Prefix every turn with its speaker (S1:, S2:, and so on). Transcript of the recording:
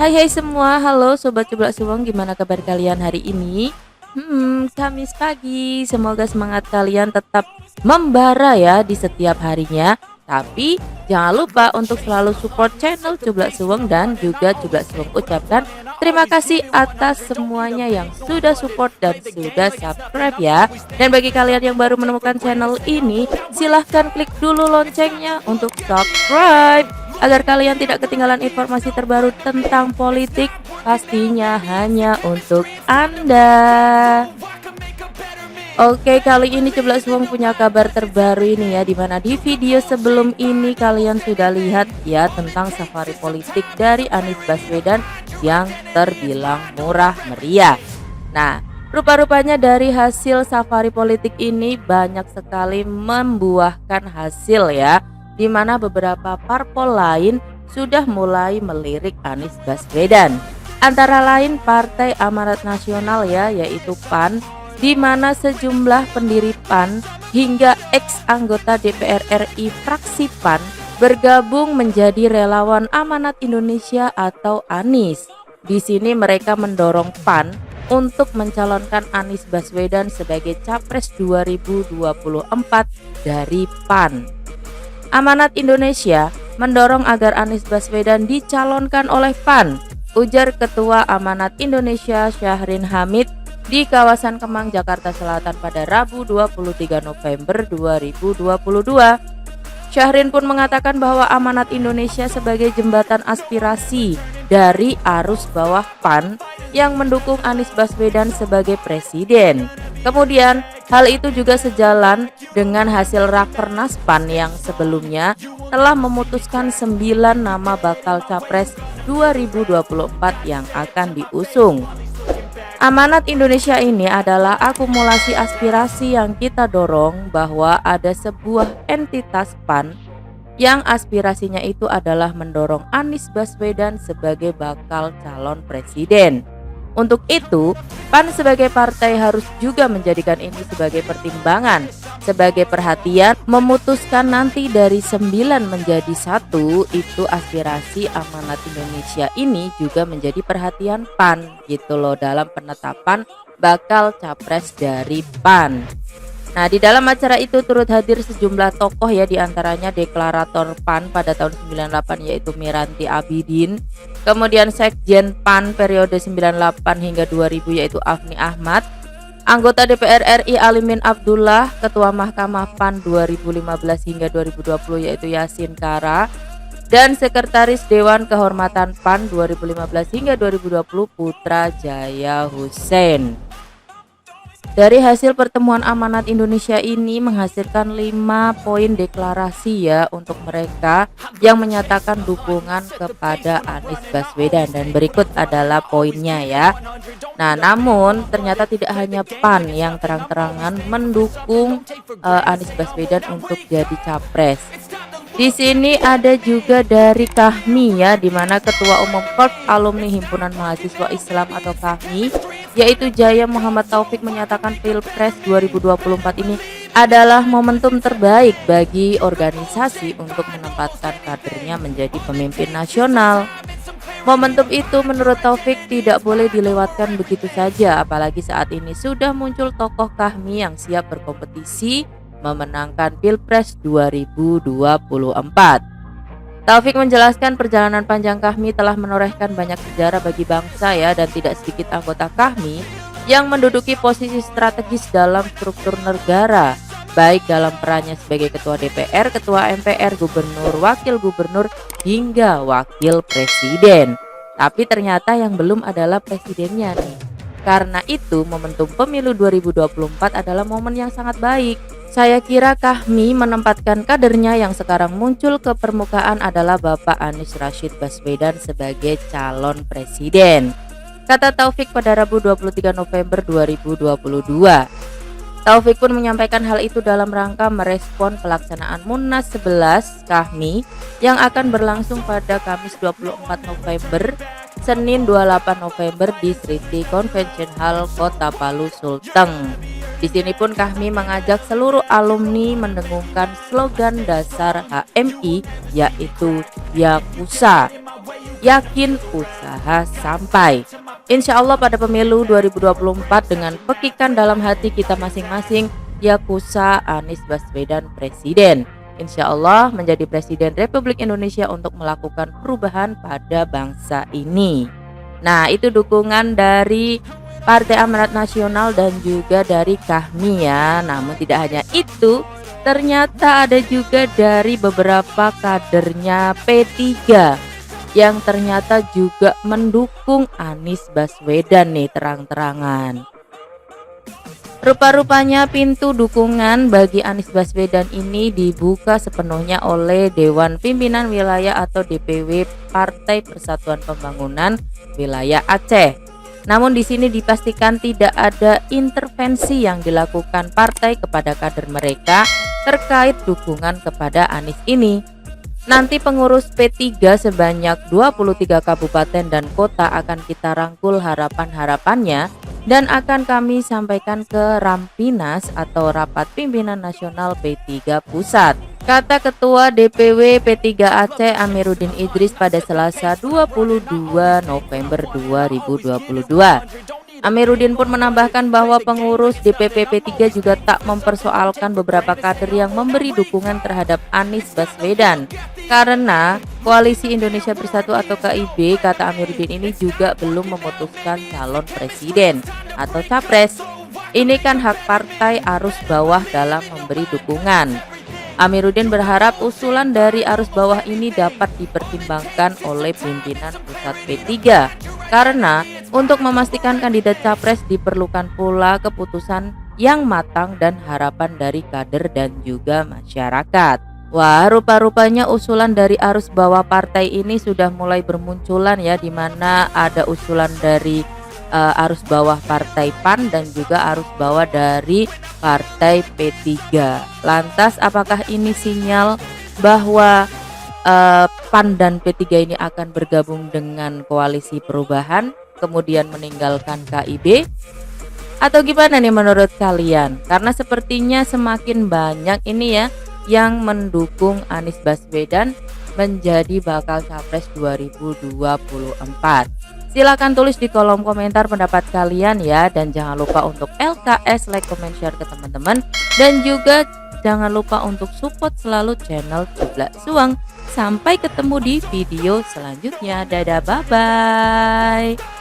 S1: Hai semua, halo Sobat Cublak Suwong, gimana kabar kalian hari ini? Kamis pagi, semoga semangat kalian tetap membara ya di setiap harinya. Tapi jangan lupa untuk selalu support channel Cublak Suwong dan juga Cublak Suwong ucapkan terima kasih atas semuanya yang sudah support dan sudah subscribe ya. Dan bagi kalian yang baru menemukan channel ini, silahkan klik dulu loncengnya untuk subscribe agar kalian tidak ketinggalan informasi terbaru tentang politik, pastinya hanya untuk Anda. Oke, kali ini Cublak Suwong punya kabar terbaru ini ya, dimana di video sebelum ini kalian sudah lihat ya tentang safari politik dari Anies Baswedan yang terbilang murah meriah. Nah, rupa-rupanya dari hasil safari politik ini banyak sekali membuahkan hasil ya, di mana beberapa parpol lain sudah mulai melirik Anies Baswedan. Antara lain Partai Amanat Nasional ya, yaitu PAN, di mana sejumlah pendiri PAN hingga ex anggota DPR RI fraksi PAN bergabung menjadi relawan Amanat Indonesia atau Anies. Di sini mereka mendorong PAN untuk mencalonkan Anies Baswedan sebagai Capres 2024 dari PAN. Amanat Indonesia mendorong agar Anies Baswedan dicalonkan oleh PAN, ujar Ketua Amanat Indonesia Syahrin Hamid di kawasan Kemang, Jakarta Selatan pada Rabu 23 November 2022. Syahrin pun mengatakan bahwa Amanat Indonesia sebagai jembatan aspirasi dari arus bawah PAN yang mendukung Anies Baswedan sebagai presiden. Kemudian hal itu juga sejalan dengan hasil Rakernas PAN yang sebelumnya telah memutuskan 9 nama bakal Capres 2024 yang akan diusung. Amanat Indonesia ini adalah akumulasi aspirasi yang kita dorong bahwa ada sebuah entitas PAN yang aspirasinya itu adalah mendorong Anies Baswedan sebagai bakal calon presiden. Untuk itu, PAN sebagai partai harus juga menjadikan ini sebagai pertimbangan, sebagai perhatian, memutuskan nanti dari 9 menjadi 1, itu aspirasi Amanat Indonesia ini juga menjadi perhatian PAN gitu loh dalam penetapan bakal capres dari PAN. Nah, di dalam acara itu turut hadir sejumlah tokoh ya, diantaranya deklarator PAN pada tahun 98 yaitu Miranti Abidin, kemudian Sekjen PAN periode 98 hingga 2000 yaitu Afni Ahmad, anggota DPR RI Alimin Abdullah, Ketua Mahkamah PAN 2015 hingga 2020 yaitu Yasin Kara, dan Sekretaris Dewan Kehormatan PAN 2015 hingga 2020 Putra Jaya Hussein. Dari hasil pertemuan Amanat Indonesia ini menghasilkan 5 poin deklarasi ya untuk mereka yang menyatakan dukungan kepada Anies Baswedan, dan berikut adalah poinnya ya. Nah, namun ternyata tidak hanya PAN yang terang-terangan mendukung Anies Baswedan untuk jadi capres. Di sini ada juga dari KAHMI ya, di mana Ketua Umum Korps Alumni Himpunan Mahasiswa Islam atau KAHMI yaitu Jaya Muhammad Taufik menyatakan Pilpres 2024 ini adalah momentum terbaik bagi organisasi untuk menempatkan kadernya menjadi pemimpin nasional. Momentum itu menurut Taufik tidak boleh dilewatkan begitu saja, apalagi saat ini sudah muncul tokoh KAHMI yang siap berkompetisi memenangkan Pilpres 2024. Taufik menjelaskan perjalanan panjang KAHMI telah menorehkan banyak sejarah bagi bangsa ya, dan tidak sedikit anggota KAHMI yang menduduki posisi strategis dalam struktur negara, baik dalam perannya sebagai ketua DPR, ketua MPR, gubernur, wakil gubernur, hingga wakil presiden. Tapi ternyata yang belum adalah presidennya nih. Karena itu momentum pemilu 2024 adalah momen yang sangat baik. Saya kira KAHMI menempatkan kadernya yang sekarang muncul ke permukaan adalah Bapak Anies Rashid Baswedan sebagai calon presiden, kata Taufik pada Rabu 23 November 2022. Taufik pun menyampaikan hal itu dalam rangka merespon pelaksanaan Munas 11 KAHMI yang akan berlangsung pada Kamis 24 November, Senin 28 November di Sriti Convention Hall Kota Palu, Sulteng. Di sini pun KAHMI mengajak seluruh alumni mendengungkan slogan dasar HMI yaitu Yakusa yakin usaha sampai. Insya Allah pada pemilu 2024 dengan pekikan dalam hati kita masing-masing, Yakusa Anies Baswedan presiden. Insya Allah menjadi Presiden Republik Indonesia untuk melakukan perubahan pada bangsa ini. Nah, itu dukungan dari Partai Amanat Nasional dan juga dari KAHMI ya. Namun tidak hanya itu, ternyata ada juga dari beberapa kadernya P3 yang ternyata juga mendukung Anies Baswedan nih terang-terangan. Rupa-rupanya pintu dukungan bagi Anies Baswedan ini dibuka sepenuhnya oleh Dewan Pimpinan Wilayah atau DPW Partai Persatuan Pembangunan Wilayah Aceh. Namun di sini dipastikan tidak ada intervensi yang dilakukan partai kepada kader mereka terkait dukungan kepada Anies ini. Nanti pengurus P3 sebanyak 23 kabupaten dan kota akan kita rangkul harapan-harapannya dan akan kami sampaikan ke Rampinas atau Rapat Pimpinan Nasional P3 Pusat. Kata Ketua DPW P3 Aceh Amiruddin Idris pada Selasa 22 November 2022. Amiruddin pun menambahkan bahwa pengurus DPP P3 juga tak mempersoalkan beberapa kader yang memberi dukungan terhadap Anies Baswedan. Karena Koalisi Indonesia Bersatu atau KIB, kata Amiruddin, ini juga belum memutuskan calon presiden atau capres. Ini kan hak partai arus bawah dalam memberi dukungan. Amiruddin berharap usulan dari arus bawah ini dapat dipertimbangkan oleh pimpinan pusat P3 karena untuk memastikan kandidat capres diperlukan pula keputusan yang matang dan harapan dari kader dan juga masyarakat. Wah, rupa-rupanya usulan dari arus bawah partai ini sudah mulai bermunculan ya, di mana ada usulan dari arus bawah partai PAN dan juga arus bawah dari partai P3. Lantas apakah ini sinyal bahwa PAN dan P3 ini akan bergabung dengan koalisi perubahan kemudian meninggalkan KIB? Atau gimana nih menurut kalian? Karena sepertinya semakin banyak ini ya yang mendukung Anies Baswedan menjadi bakal capres 2024. Silakan tulis di kolom komentar pendapat kalian ya, dan jangan lupa untuk LKS, like, comment, share ke teman-teman, dan juga jangan lupa untuk support selalu channel Cublak Suang. Sampai ketemu di video selanjutnya. Dadah, bye bye.